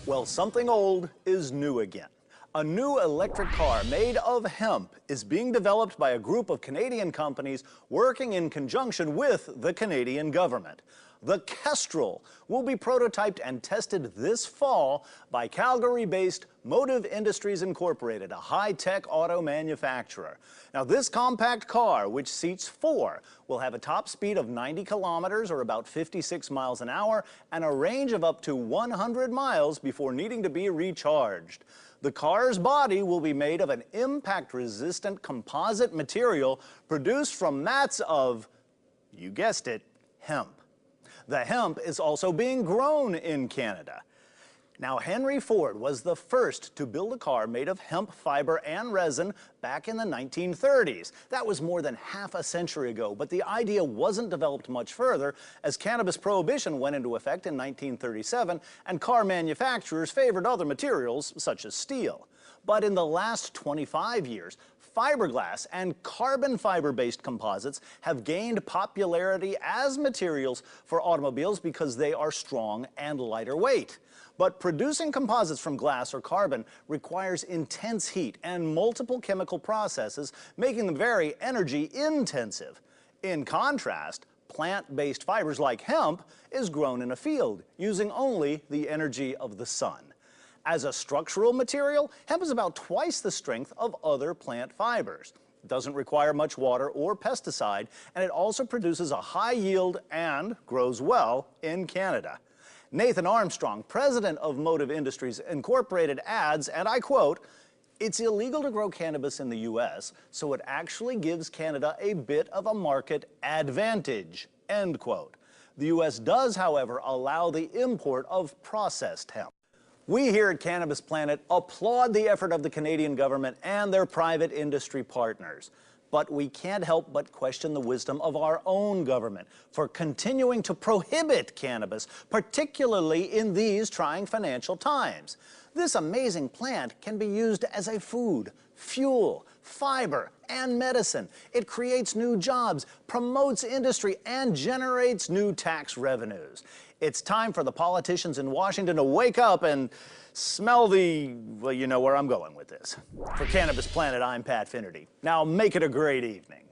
Well, something old is new again. A new electric car made of hemp is being developed by a group of Canadian companies working in conjunction with the Canadian government. The Kestrel will be prototyped and tested this fall by Calgary-based Motive Industries Incorporated, a high-tech auto manufacturer. Now, this compact car, which seats 4, will have a top speed of 90 kilometers or about 56 miles an hour and a range of up to 100 miles before needing to be recharged. The car's body will be made of an impact-resistant composite material produced from mats of, you guessed it, hemp. The hemp is also being grown in Canada. Now, Henry Ford was the first to build a car made of hemp fiber and resin back in the 1930s. That was more than half a century ago, but the idea wasn't developed much further as cannabis prohibition went into effect in 1937 and car manufacturers favored other materials such as steel. But in the last 25 years, fiberglass and carbon fiber-based composites have gained popularity as materials for automobiles because they are strong and lighter weight. But producing composites from glass or carbon requires intense heat and multiple chemical processes, making them very energy intensive. In contrast, plant-based fibers like hemp is grown in a field using only the energy of the sun. As a structural material, hemp is about twice the strength of other plant fibers. It doesn't require much water or pesticide, and it also produces a high yield and grows well in Canada. Nathan Armstrong, president of Motive Industries Incorporated, adds, and I quote, "It's illegal to grow cannabis in the U.S., so it actually gives Canada a bit of a market advantage," end quote. The U.S. does, however, allow the import of processed hemp. We here at Cannabis Planet applaud the effort of the Canadian government and their private industry partners. But we can't help but question the wisdom of our own government for continuing to prohibit cannabis, particularly in these trying financial times. This amazing plant can be used as a food, fuel, fiber, and medicine. It creates new jobs, promotes industry, and generates new tax revenues. It's time for the politicians in Washington to wake up and smell the, well, you know where I'm going with this. For Cannabis Planet, I'm Pat Finnerty. Now make it a great evening.